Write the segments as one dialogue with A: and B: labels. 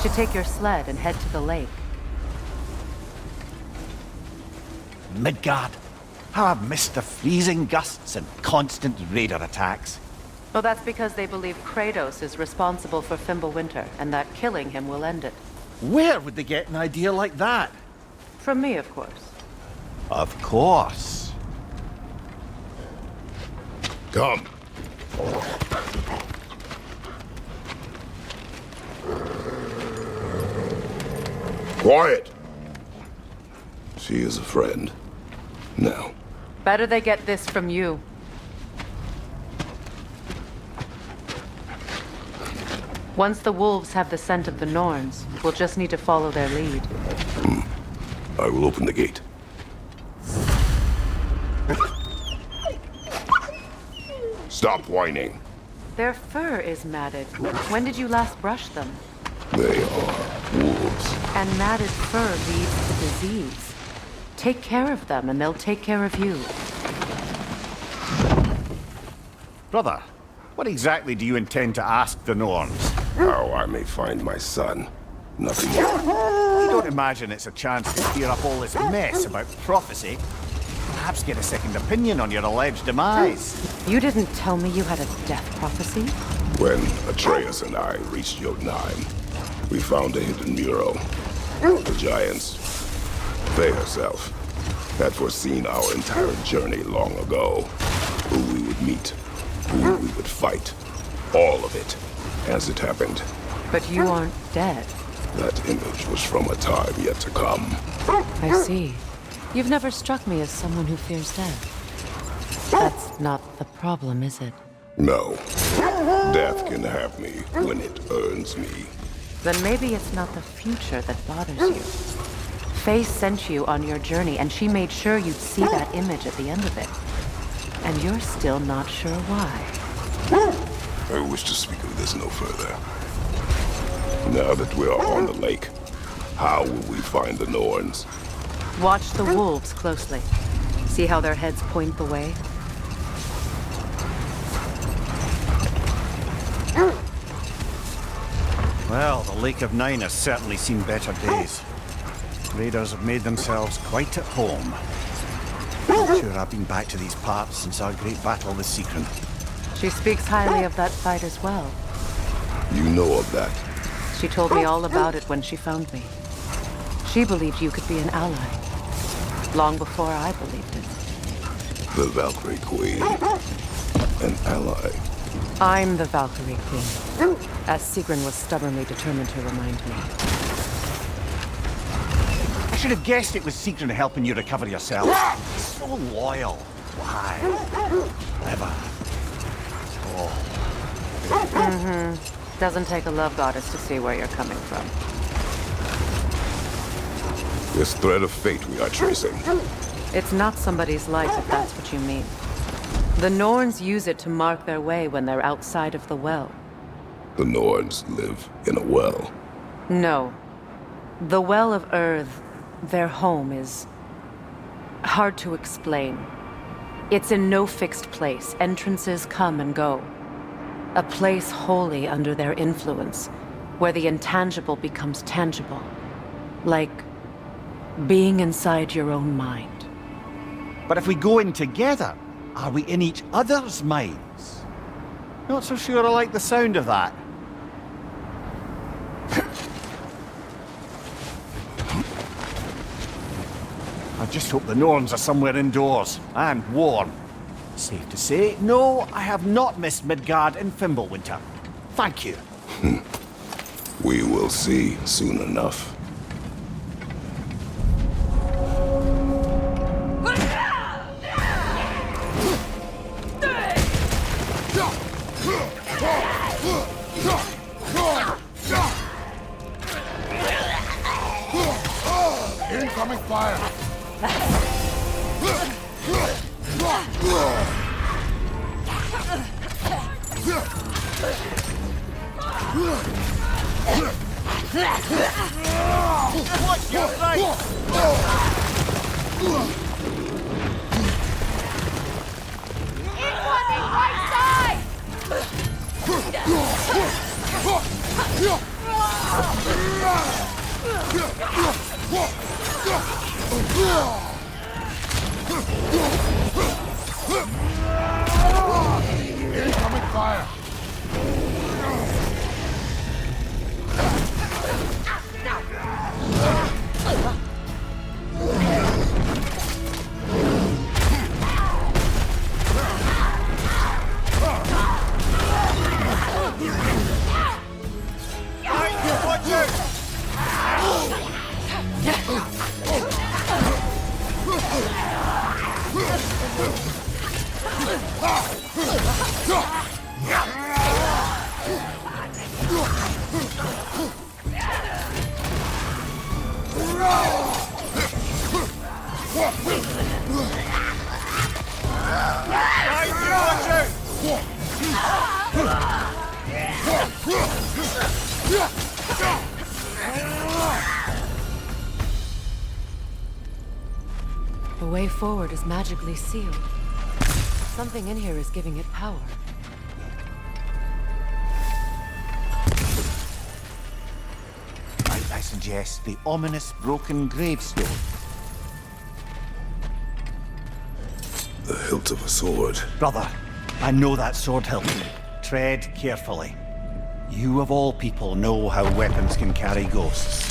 A: should take your sled and head to the lake.
B: Midgard. How I've missed the freezing gusts and constant raider attacks.
A: Well, that's because they believe Kratos is responsible for Fimbulwinter, and that killing him will end it.
B: Where would they get an idea like that?
A: From me, of course.
B: Of course.
C: Come. Quiet. She is a friend. Now.
A: Better they get this from you. Once the wolves have the scent of the Norns, we'll just need to follow their lead.
C: I will open the gate. Stop whining.
A: Their fur is matted. When did you last brush them?
C: They are wolves.
A: And matted fur leads to disease. Take care of them, and they'll take care of you.
B: Brother, what exactly do you intend to ask the Norns?
C: How I may find my son. Nothing more.
B: You don't imagine it's a chance to clear up all this mess about prophecy? Perhaps get a second opinion on your alleged demise.
A: You didn't tell me you had a death prophecy?
C: When Atreus and I reached Jotunheim, we found a hidden mural. The giants, they herself, had foreseen our entire journey long ago. Who we would meet, who we would fight, all of it, as it happened.
A: But you aren't dead.
C: That image was from a time yet to come.
A: I see. You've never struck me as someone who fears death. That's not the problem, is it?
C: No. Death can have me when it earns me.
A: Then maybe it's not the future that bothers you. Faye sent you on your journey, and she made sure you'd see that image at the end of it. And you're still not sure why.
C: I wish to speak of this no further. Now that we are on the lake, how will we find the Norns?
A: Watch the wolves closely. See how their heads point the way?
B: Well, the Lake of Nine has certainly seen better days. Raiders have made themselves quite at home. Not sure I've been back to these parts since our great battle with Secret.
A: She speaks highly of that fight as well.
C: You know of that?
A: She told me all about it when she found me. She believed you could be an ally. Long before I believed it.
C: The Valkyrie Queen. An ally.
A: I'm the Valkyrie Queen, as Sigrun was stubbornly determined to remind me.
B: I should have guessed it was Secret helping you recover yourself. So loyal. Why? Clever. Oh.
A: Doesn't take a love goddess to see where you're coming from.
C: This thread of fate we are tracing.
A: It's not somebody's life, if that's what you mean. The Norns use it to mark their way when they're outside of the well.
C: The Norns live in a well.
A: No. The Well of Earth, their home, is hard to explain. It's in no fixed place. Entrances come and go. A place wholly under their influence, where the intangible becomes tangible. Like being inside your own mind.
B: But if we go in together, are we in each other's minds? Not so sure I like the sound of that. I just hope the Norns are somewhere indoors, and warm. Safe to say, no, I have not missed Midgard in Fimbulwinter. Thank you.
C: We will see soon enough.
D: Incoming fire! Incoming fire!
A: The way forward is magically sealed. Something in here is giving it power.
B: I suggest the ominous broken gravestone.
C: The hilt of a sword.
B: Brother, I know that sword hilt. Tread carefully. You of all people know how weapons can carry ghosts.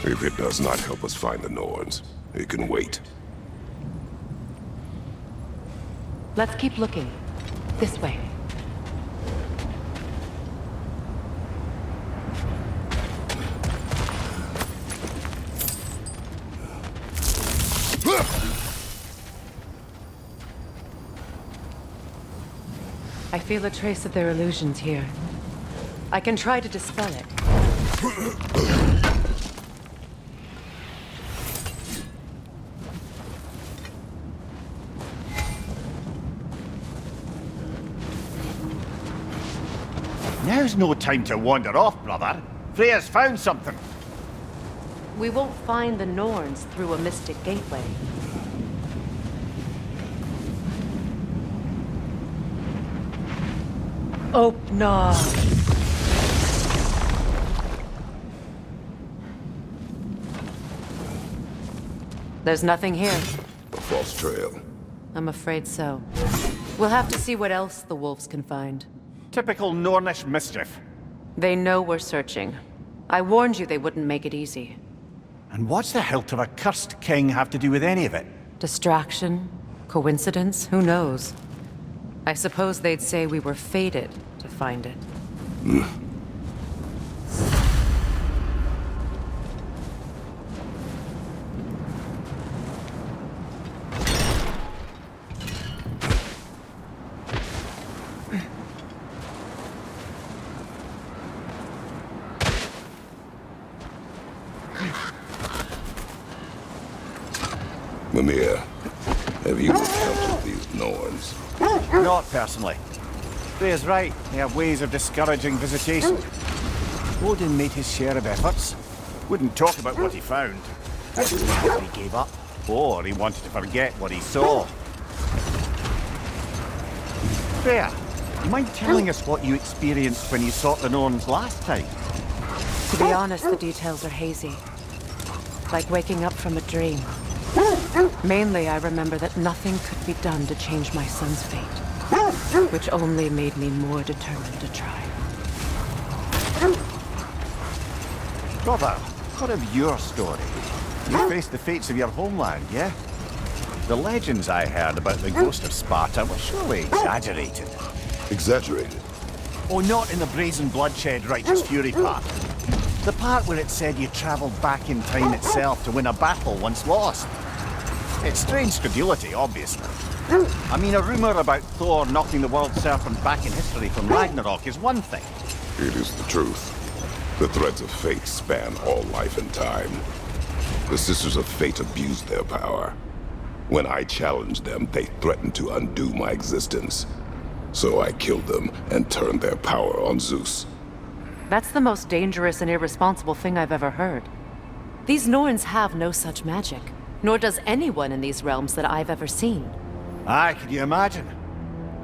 C: If it does not help us find the Norns, it can wait.
A: Let's keep looking. This way. I feel a trace of their illusions here. I can try to dispel it.
B: Now's no time to wander off, brother. Freya's found something.
A: We won't find the Norns through a mystic gateway. Opna. There's nothing here.
C: A false trail.
A: I'm afraid so. We'll have to see what else the wolves can find.
B: Typical Nornish mischief.
A: They know we're searching. I warned you they wouldn't make it easy.
B: And what's the hilt of a cursed king have to do with any of it?
A: Distraction? Coincidence? Who knows? I suppose they'd say we were fated to find it.
C: Mimir, have you encountered these Norns?
B: Not personally. Freya's right. They have ways of discouraging visitation. Odin made his share of efforts. Wouldn't talk about what he found. Either he gave up, or he wanted to forget what he saw. Freya, mind telling us what you experienced when you sought the Norns last time?
A: To be honest, the details are hazy. Like waking up from a dream. Mainly, I remember that nothing could be done to change my son's fate, which only made me more determined to try.
B: Brother, what of your story? You faced the fates of your homeland, yeah? The legends I heard about the ghost of Sparta were surely exaggerated.
C: Exaggerated?
B: Oh, not in the brazen bloodshed righteous fury part. The part where it said you travelled back in time itself to win a battle once lost. It's strange credulity, obviously. I mean, a rumour about Thor knocking the world serpent back in history from Ragnarok is one thing.
C: It is the truth. The threads of fate span all life and time. The Sisters of Fate abused their power. When I challenged them, they threatened to undo my existence. So I killed them and turned their power on Zeus.
A: That's the most dangerous and irresponsible thing I've ever heard. These Norns have no such magic, nor does anyone in these realms that I've ever seen.
B: Aye, can you imagine?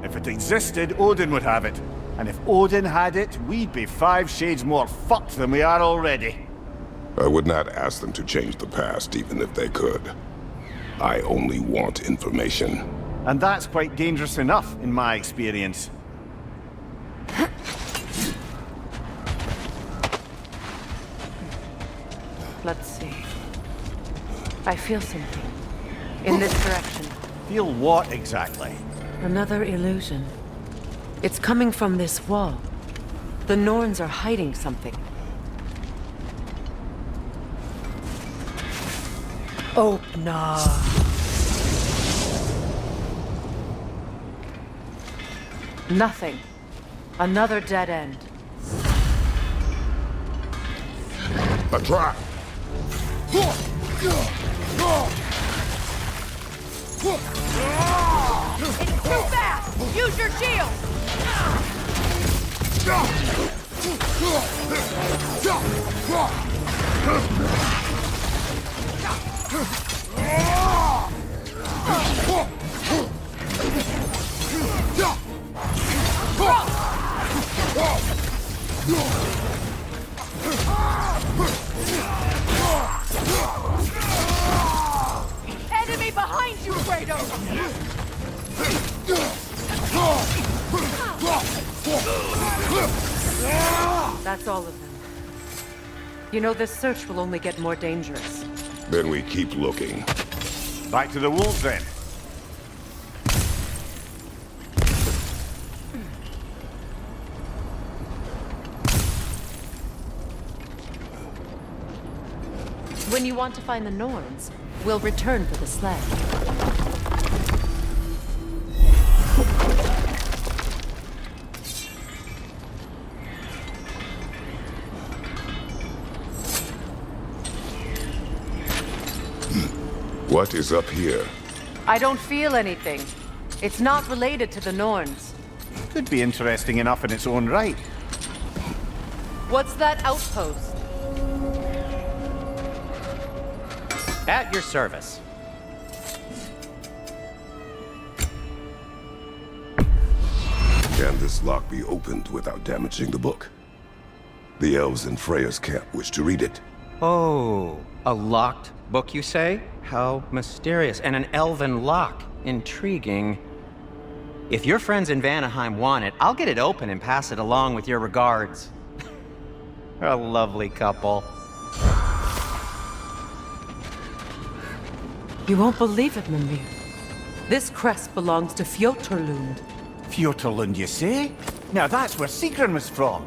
B: If it existed, Odin would have it. And if Odin had it, we'd be 5 shades more fucked than we are already.
C: I would not ask them to change the past, even if they could. I only want information.
B: And that's quite dangerous enough, in my experience.
A: Let's see. I feel something. In this direction.
B: Feel what exactly?
A: Another illusion. It's coming from this wall. The Norns are hiding something. Opener. Nothing. Another dead end.
C: A trap!
A: It's too fast! Use your shield! Enemy behind you, Kratos! That's all of them. You know, this search will only get more dangerous.
C: Then we keep looking.
B: Back to the wolves, then.
A: When you want to find the Norns, we'll return for the sled.
C: What is up here?
A: I don't feel anything. It's not related to the Norns.
B: Could be interesting enough in its own right.
A: What's that outpost?
E: At your service.
C: Can this lock be opened without damaging the book? The elves in Freya's camp wish to read it.
E: Oh, a locked book, you say? How mysterious. And an elven lock. Intriguing. If your friends in Vanaheim want it, I'll get it open and pass it along with your regards. A lovely couple.
A: You won't believe it, Mimir. This crest belongs to Fjoturlund.
B: Fjoturlund, you say? Now that's where Sigrun was from.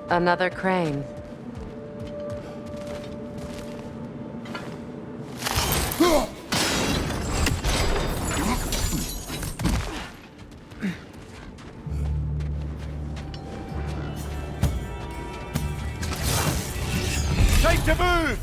A: Another crane.
B: Time to move!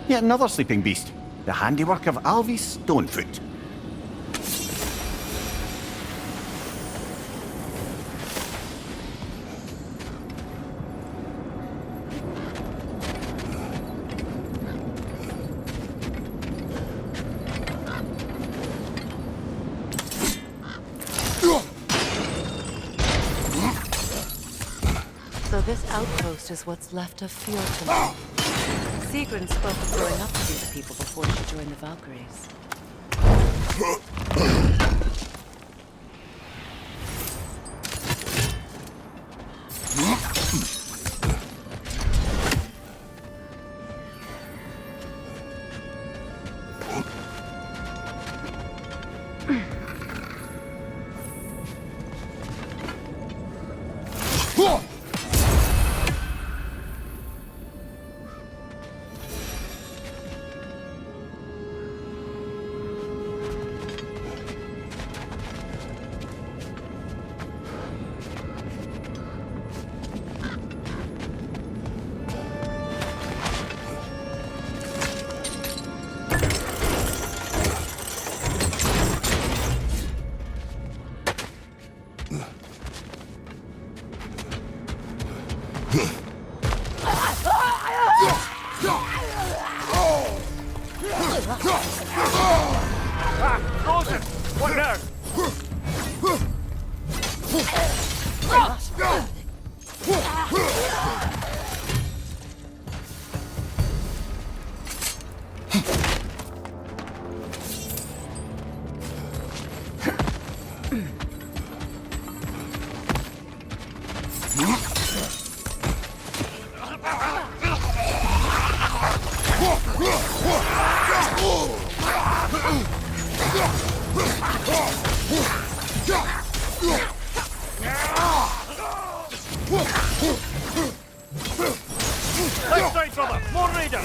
B: Yet another sleeping beast. The handiwork of Alvis Stonefoot.
A: So this outpost is what's left of Fjoturlund. Sigrun spoke of growing up to be the people before she joined the Valkyries.
B: Frozen! What now? Left side, brother! More raiders!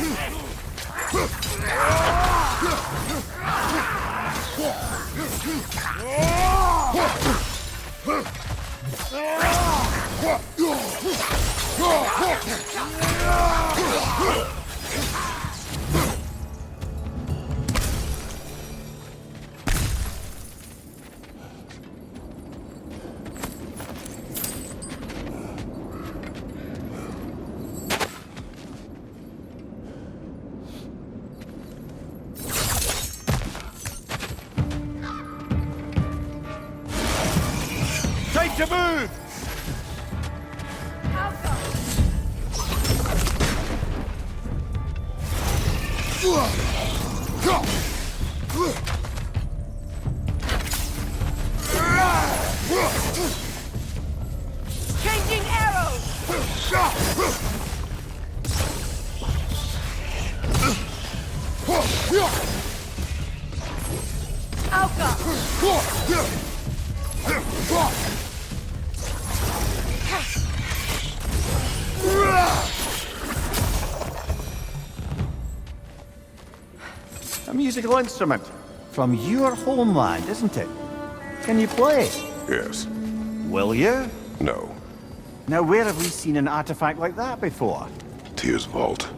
B: Time to move!
A: Changing arrows!
B: A musical instrument. From your homeland, isn't it? Can you play?
C: Yes.
B: Will you?
C: No.
B: Now, where have we seen an artifact like that before?
C: Tyr's vault.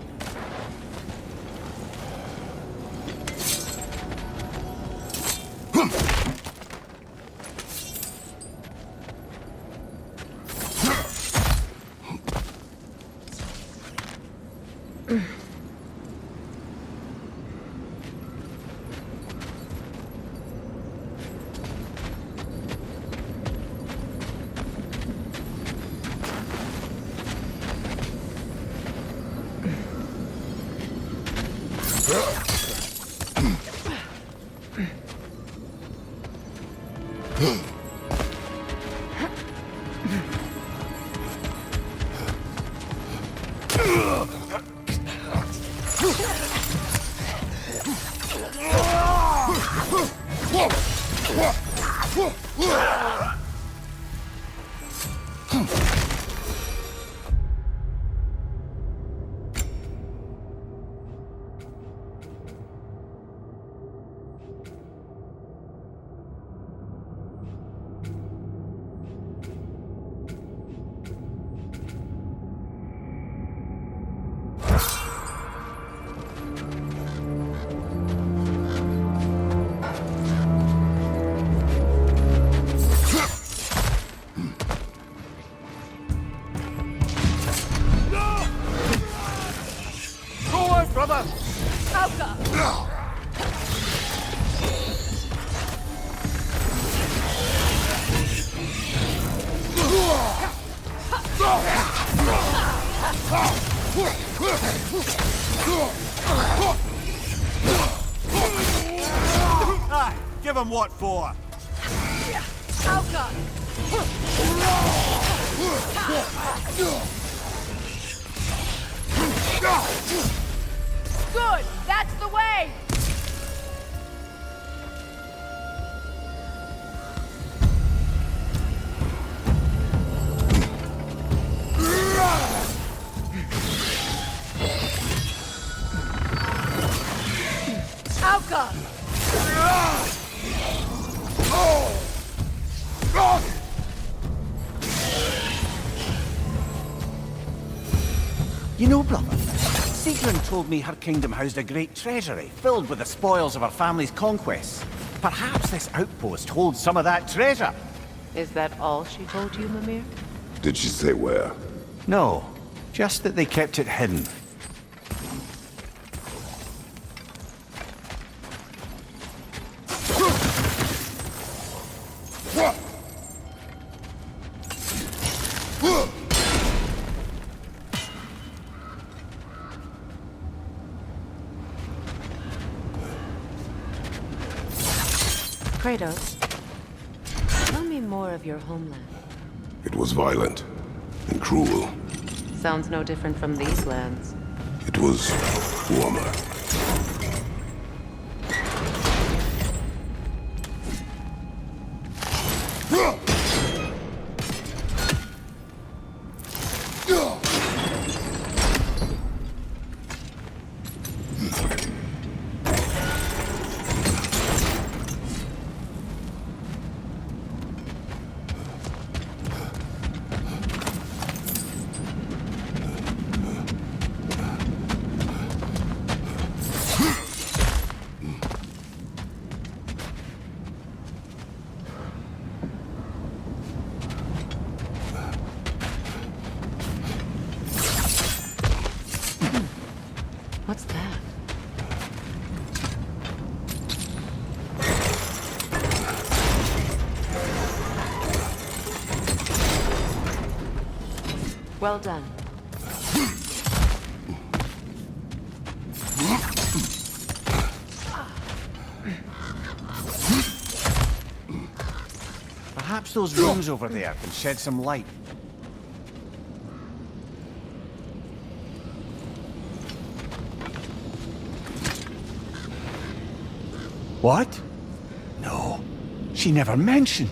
B: Brother! Aye, give him what for.
A: Good! That's the way!
B: You know, brother, Sigrun told me her kingdom housed a great treasury filled with the spoils of her family's conquests. Perhaps this outpost holds some of that treasure.
A: Is that all she told you, Mimir?
C: Did she say where?
B: No, Just that they kept it hidden.
A: Kratos, tell me more of your homeland.
C: It was violent and cruel.
A: Sounds no different from these lands.
C: It was warmer.
A: What's that? Well done.
B: Perhaps those rooms over there can shed some light. What? No, she never mentioned.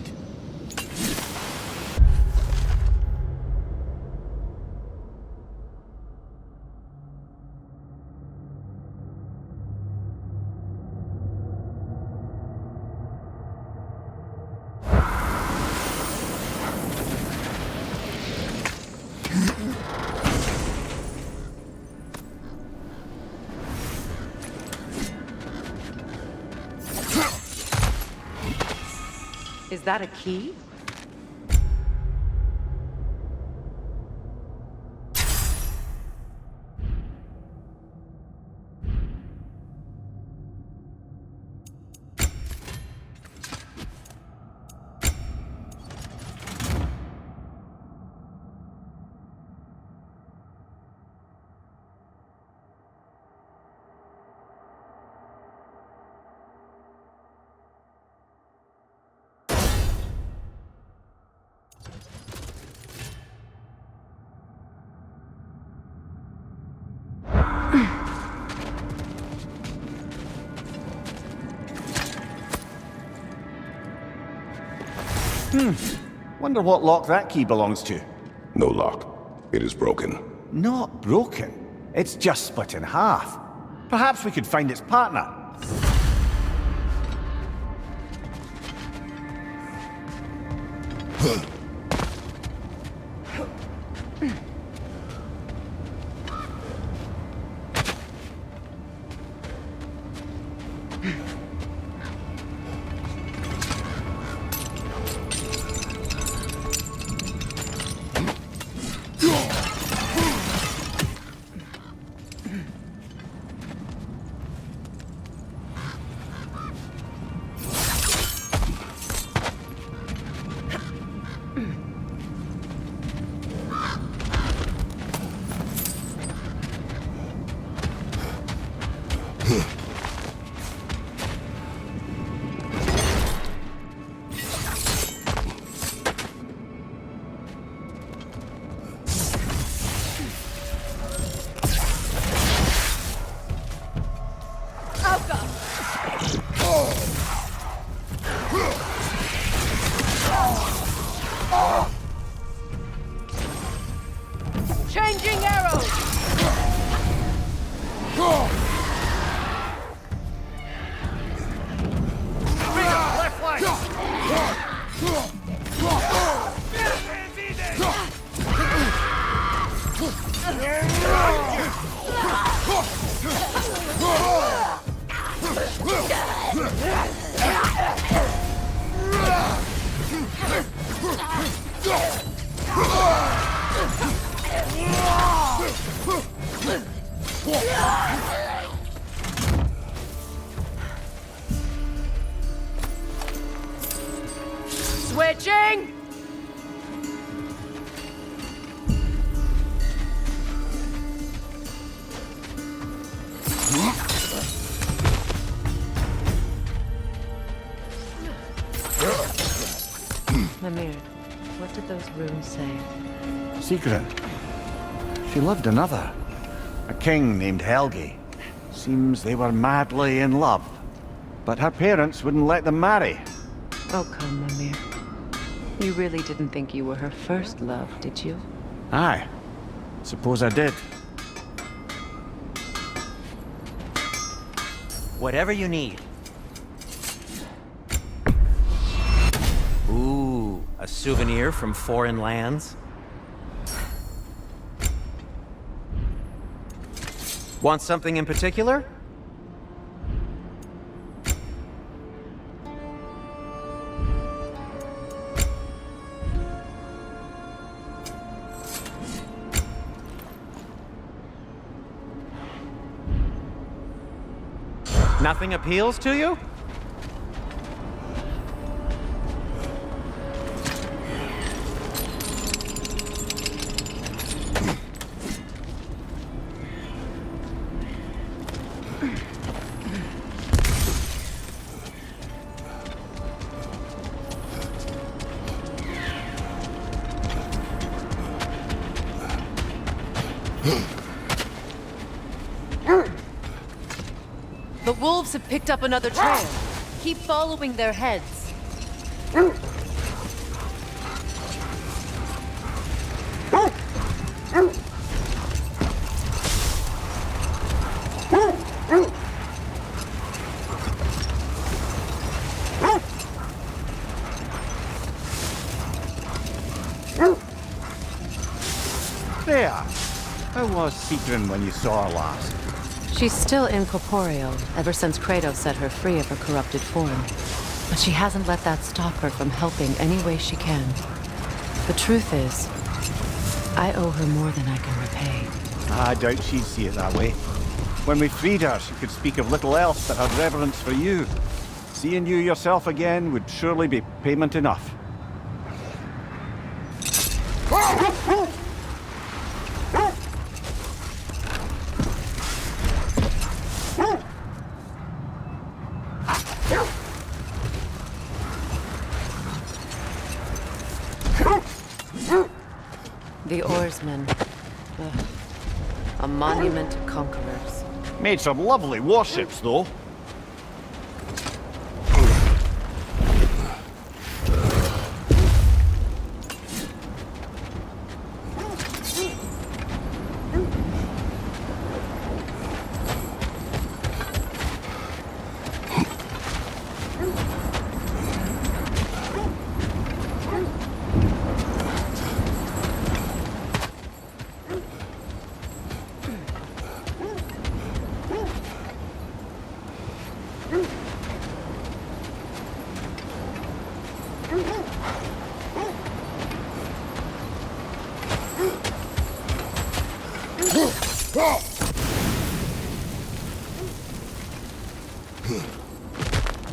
A: Is that a key?
B: Wonder what lock that key belongs to.
C: No lock. It is broken.
B: Not broken. It's just split in half. Perhaps we could find its partner.
A: Changing arrows!
B: Left flank!
A: Switching! Mimir, what did those runes say?
B: Secret. She loved another. A king named Helgi. Seems they were madly in love. But her parents wouldn't let them marry.
A: Oh, come, Mimir. You really didn't think you were her first love, did you?
B: Aye. Suppose I did.
E: Whatever you need. Ooh, a souvenir from foreign lands. Want something in particular? Nothing appeals to you?
A: The wolves have picked up another trail. Keep following their heads.
B: There! How was Sigrun when you saw her last?
A: She's still incorporeal, ever since Kratos set her free of her corrupted form. But she hasn't let that stop her from helping any way she can. The truth is, I owe her more than I can repay.
B: I doubt she'd see it that way. When we freed her, she could speak of little else but her reverence for you. Seeing you yourself again would surely be payment enough.
A: The oarsmen. Ugh. A monument to conquerors.
B: Made some lovely warships, though.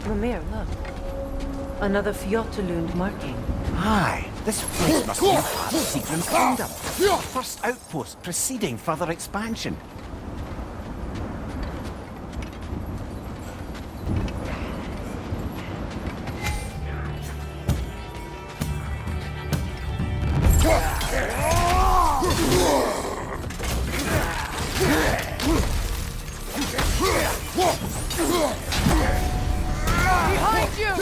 A: Mimir, look. Another Fjotalund marking.
B: Aye, this place must be part of Sigrun's kingdom. First outpost preceding further expansion.
A: Behind you!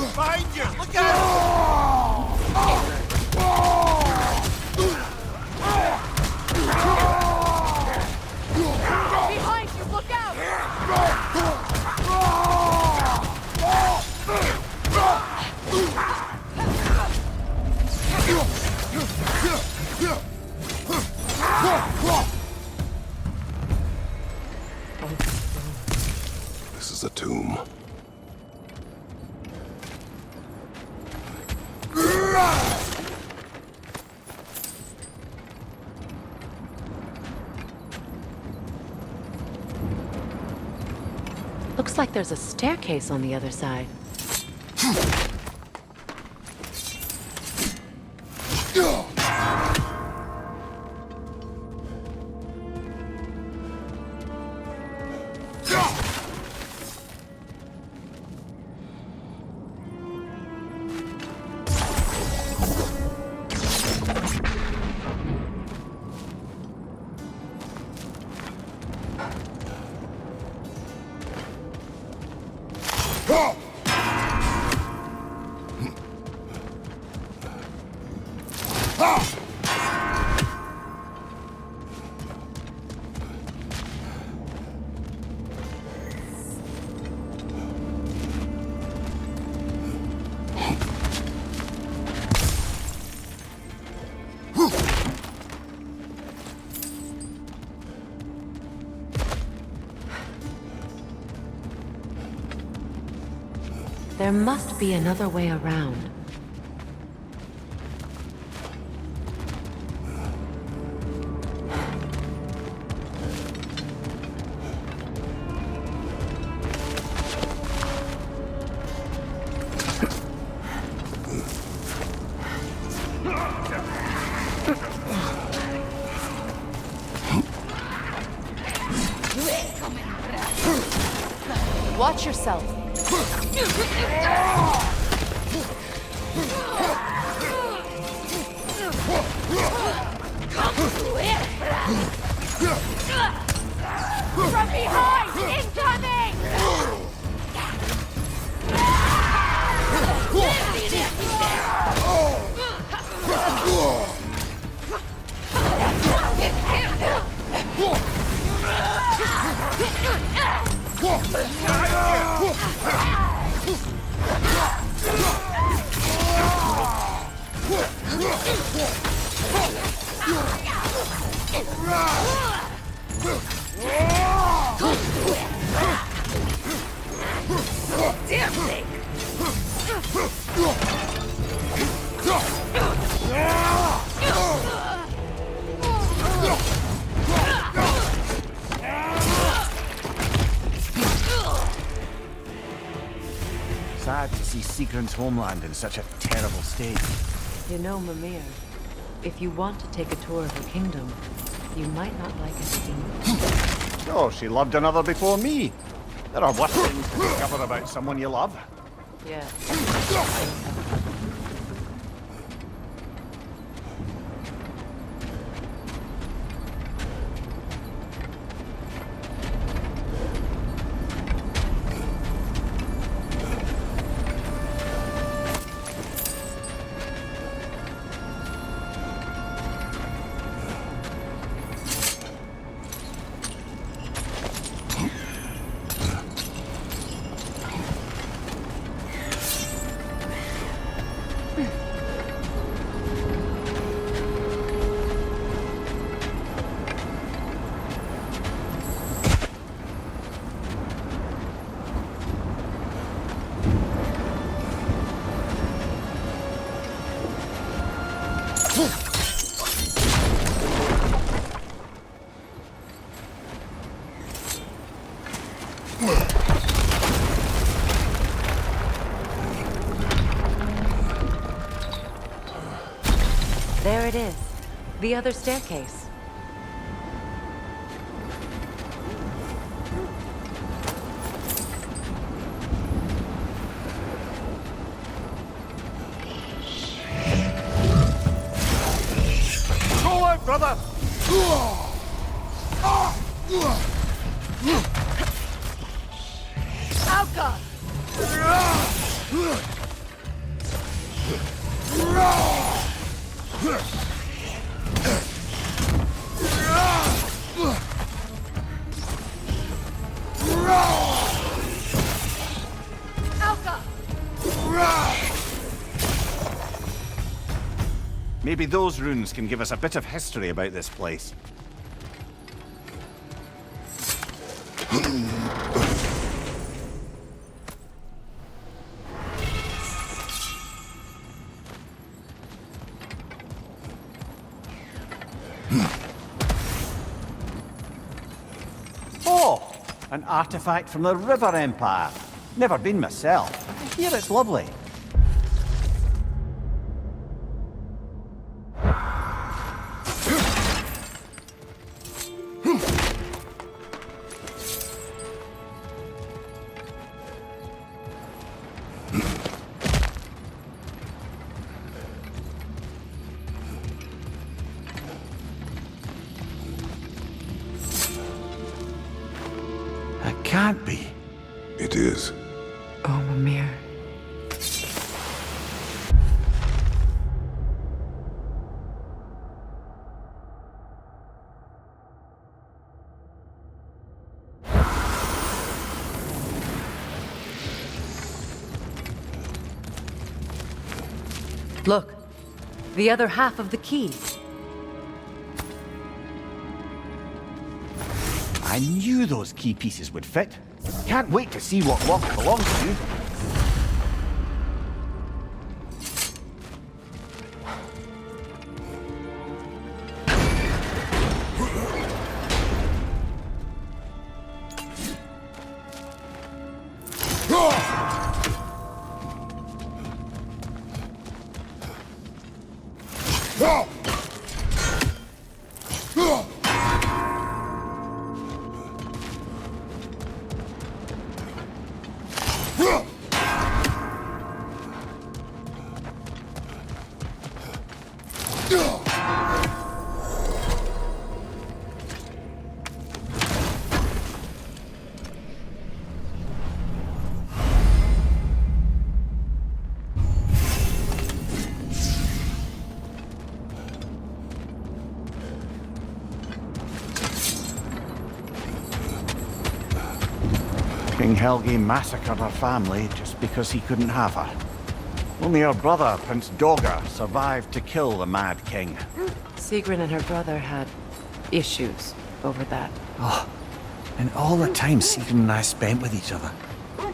B: Behind you! Look out!
A: Behind you! Look out!
C: This is a tomb.
A: Looks like there's a staircase on the other side. There must be another way around. Watch yourself.
F: From behind! Incoming! Damn thing!
B: Sad to see Sigrun's homeland in such a terrible state.
A: You know, Mimir, if you want to take a tour of her kingdom, you might not like it anymore.
B: Oh, she loved another before me. There are worse things to discover about someone you love.
A: Yeah. There it is. The other staircase.
B: Go out, brother!
F: Alka! Alka!
B: Maybe those runes can give us a bit of history about this place. An artifact from the River Empire. Never been myself. I hear it's lovely. That can't be.
C: It is.
A: Oh, Mimir. Look, the other half of the key.
B: I knew those key pieces would fit. Can't wait to see what lock it belongs to. King Helgi massacred her family just because he couldn't have her. Only her brother, Prince Dogger, survived to kill the Mad King.
A: Sigrun and her brother had issues over that.
B: Oh, and all the time Sigrun and I spent with each other.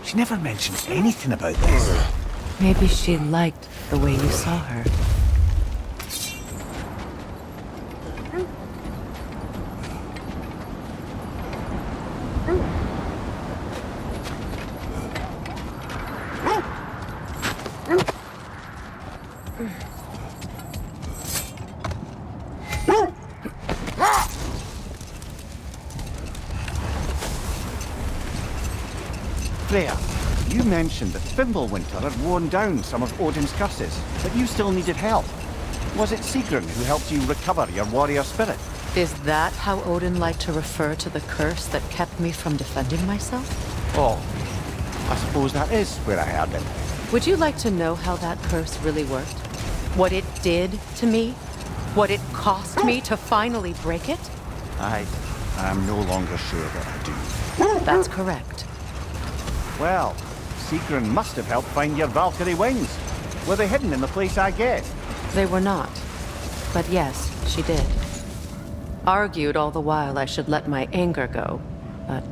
B: She never mentioned anything about this.
A: Maybe she liked the way you saw her.
B: Freya, you mentioned that Fimbulwinter had worn down some of Odin's curses, but you still needed help. Was it Sigrun who helped you recover your warrior spirit?
A: Is that how Odin liked to refer to the curse that kept me from defending myself?
B: Oh, I suppose that is where I heard it.
A: Would you like to know how that curse really worked? What it did to me? What it cost me to finally break it?
B: I'm no longer sure that I do.
A: That's correct.
B: Well, Sigrun must have helped find your Valkyrie wings. Were they hidden in the place I guessed?
A: They were not. But yes, she did. Argued all the while I should let my anger go, but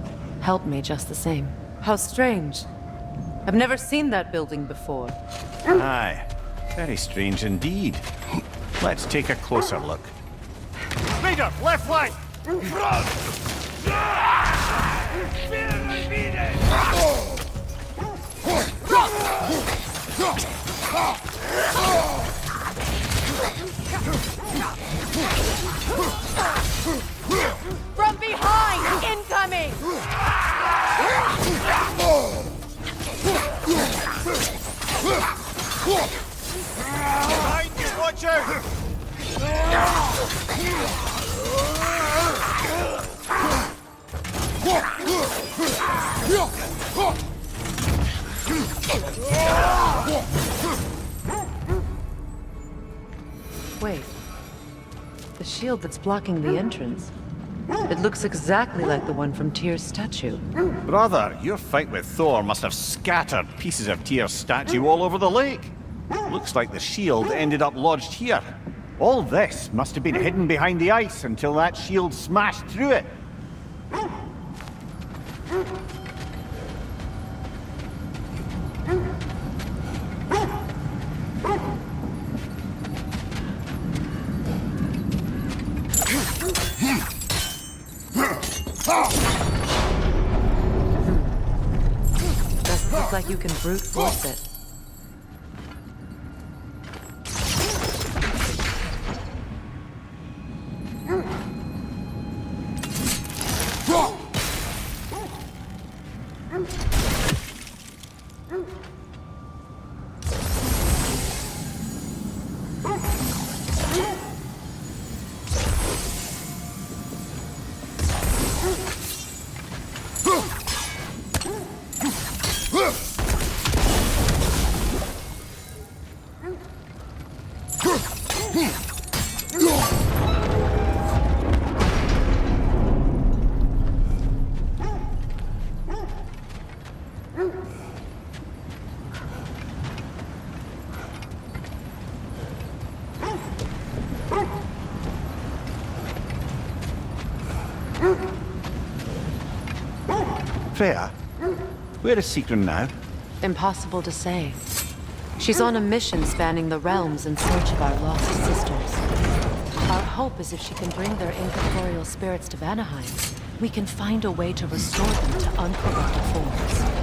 A: helped me just the same. How strange. I've never seen that building before.
B: Aye, very strange indeed. Let's take a closer look. Raider, left flank!
F: From behind! Incoming!
B: Behind you, watch out!
A: Wait. The shield that's blocking the entrance. It looks exactly like the one from Tyr's statue.
B: Brother, your fight with Thor must have scattered pieces of Tyr's statue all over the lake. Looks like the shield ended up lodged here. All this must have been hidden behind the ice until that shield smashed through it.
A: you can brute force it.
B: Freya, where is Sigrun now?
A: Impossible to say. She's on a mission spanning the realms in search of our lost sisters. Our hope is if she can bring their incorporeal spirits to Vanaheim, we can find a way to restore them to uncorrupted forms.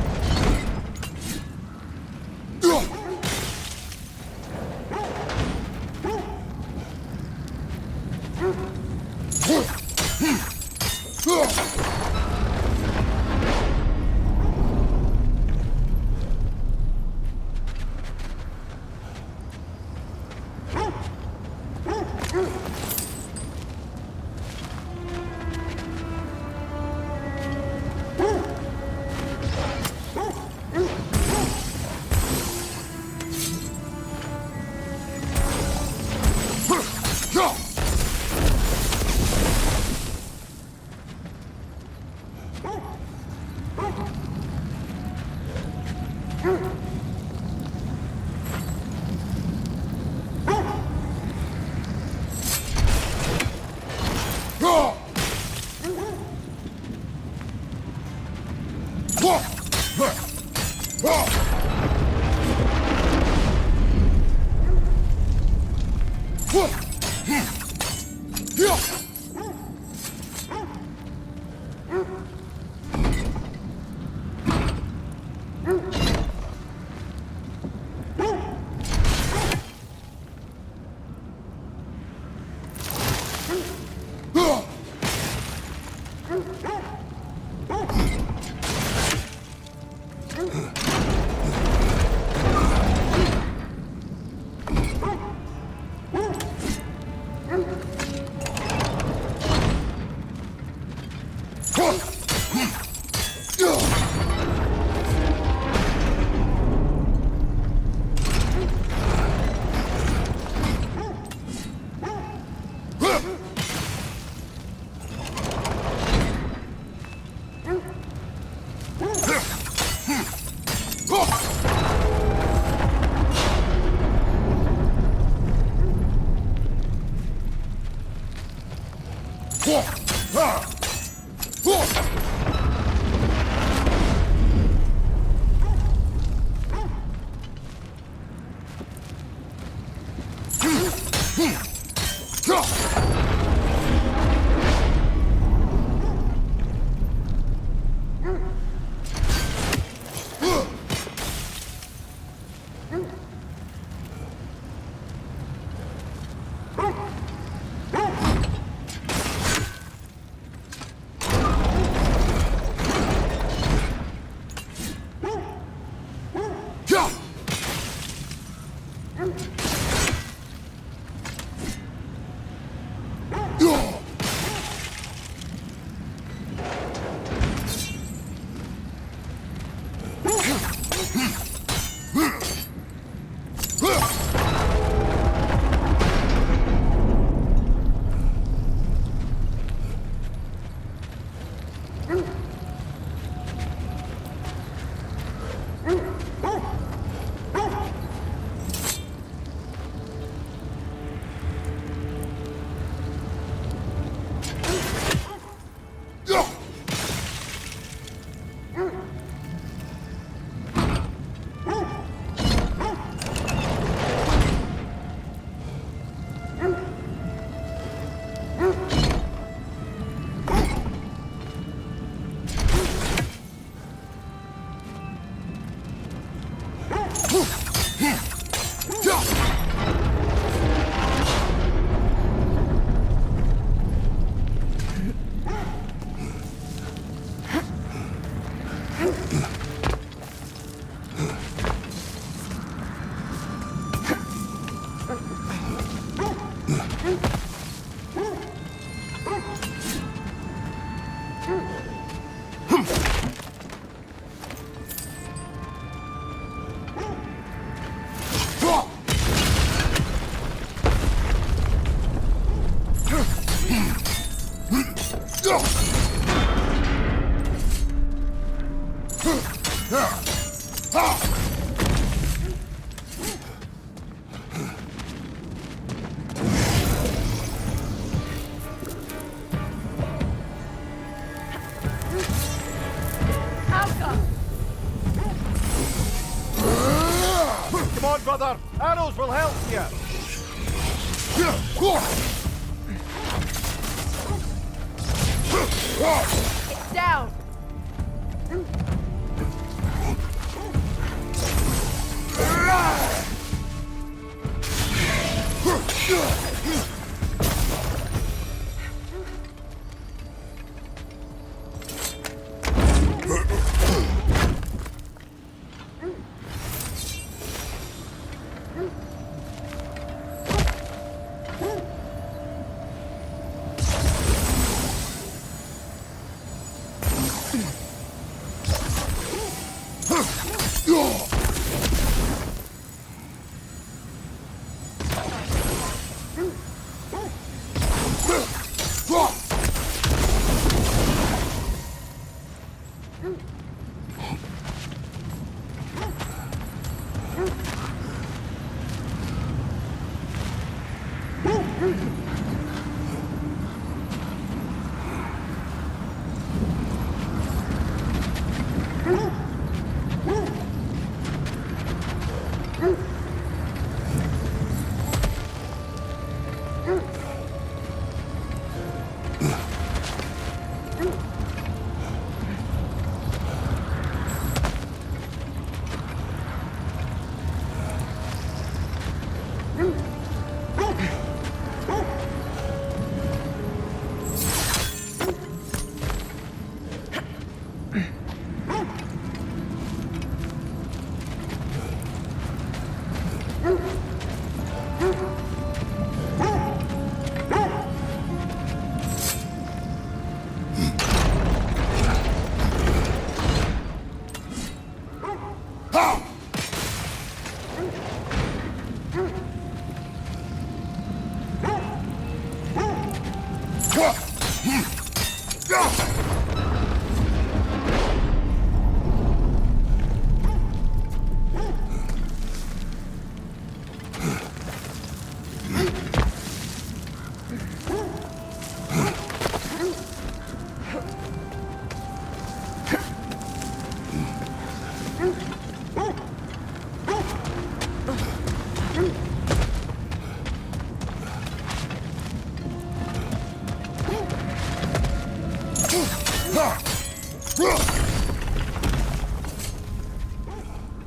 B: Come on, brother! Arrows will help you!
F: It's down.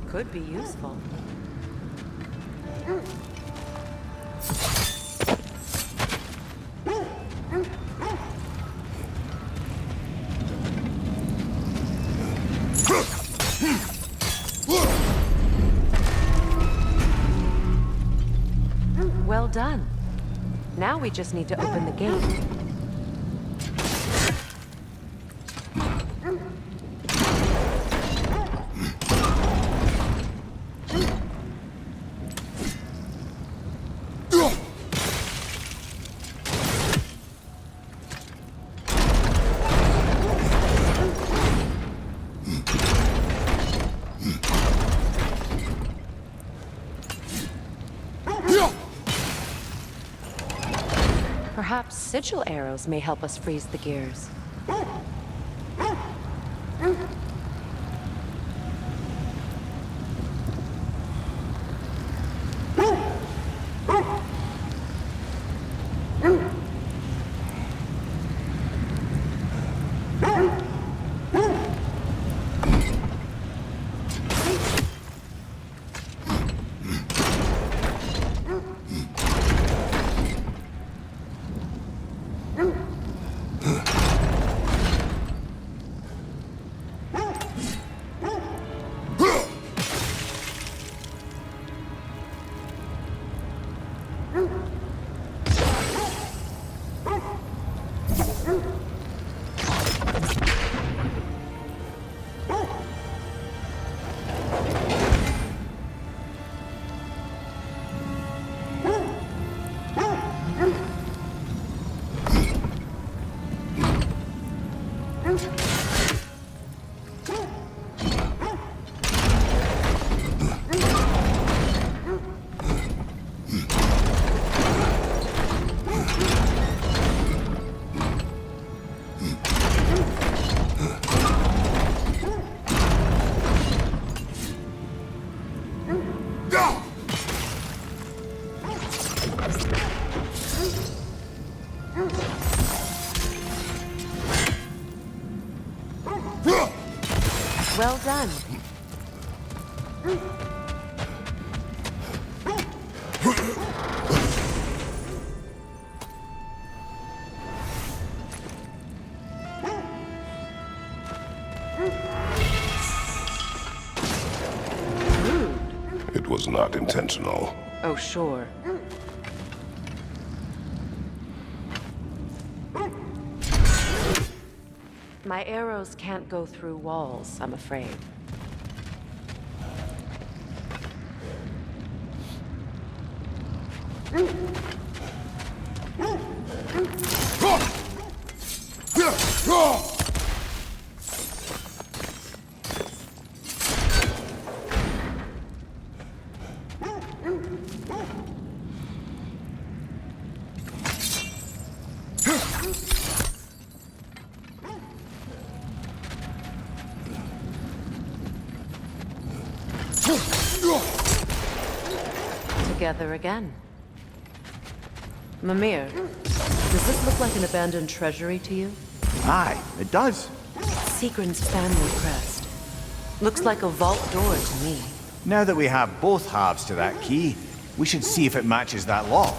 A: Could be useful. Well done. Now we just need to open the gate. Perhaps sigil arrows may help us freeze the gears. Well done.
C: It was not intentional.
A: Oh, sure. My arrows can't go through walls, I'm afraid. Together again. Mimir, does this look like an abandoned treasury to you?
B: Aye, it does.
A: Sigrun's family crest. Looks like a vault door to me.
B: Now that we have both halves to that key, we should see if it matches that lock.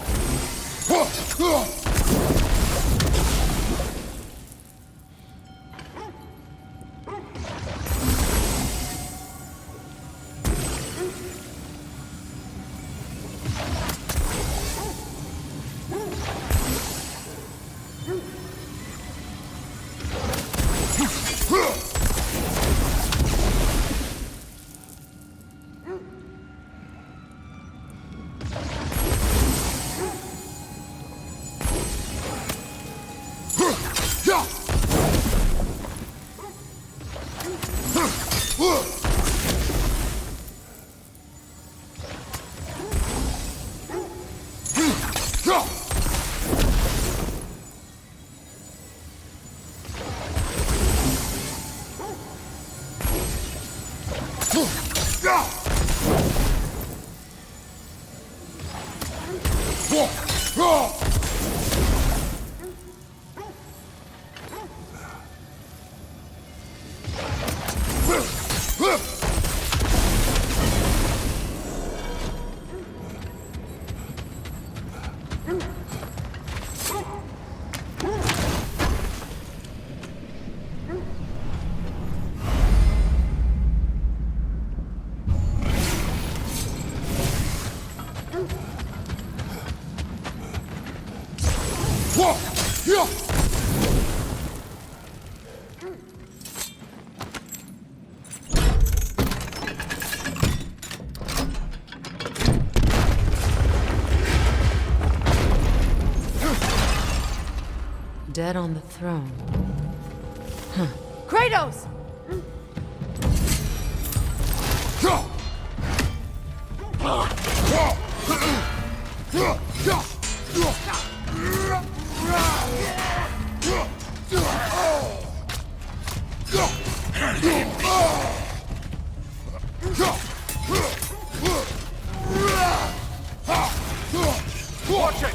A: Dead on the throne.
F: Kratos!
D: Watch it!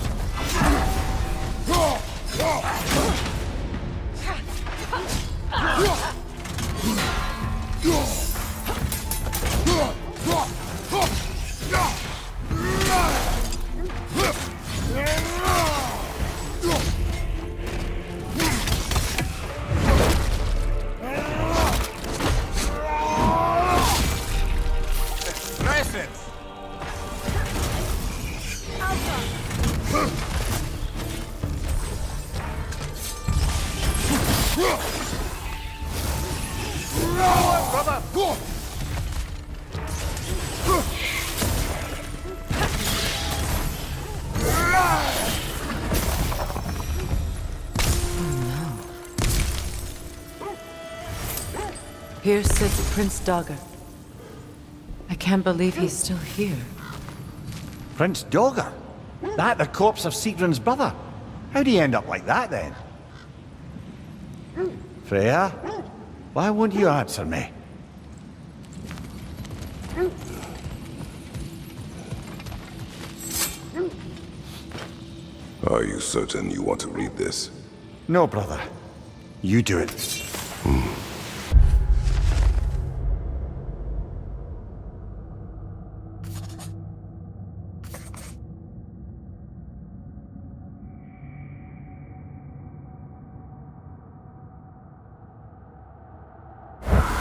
A: Here sits Prince Dogger. I can't believe he's still here.
B: Prince Dogger? That the corpse of Sigrun's brother? How'd he end up like that, then? Freya? Why won't you answer me?
C: Are you certain you want to read this?
B: No, brother. You do it.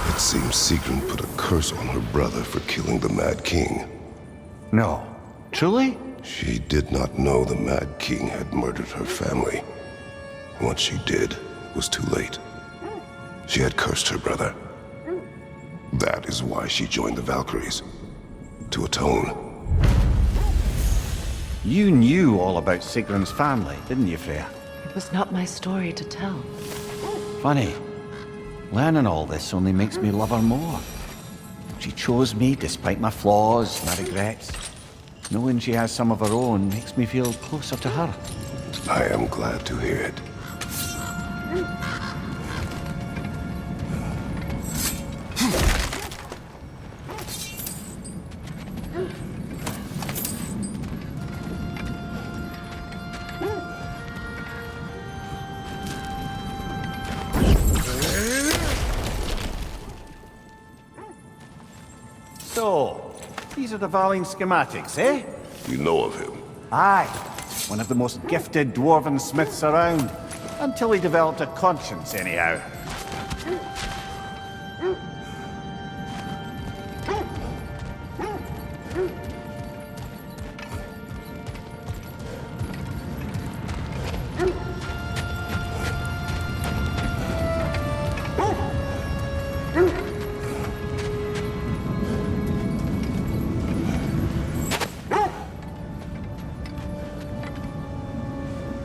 C: It seems Sigrun put a curse on her brother for killing the Mad King.
B: No. Truly?
C: She did not know the Mad King had murdered her family. Once she did, it was too late. She had cursed her brother. That is why she joined the Valkyries. To atone.
B: You knew all about Sigrun's family, didn't you, Freya?
A: It was not my story to tell.
B: Funny. Learning all this only makes me love her more. She chose me despite my flaws, my regrets. Knowing she has some of her own makes me feel closer to her.
C: I am glad to hear it.
B: So, these are the Valine schematics, eh?
C: You know of him?
B: Aye. One of the most gifted dwarven smiths around. Until he developed a conscience, anyhow.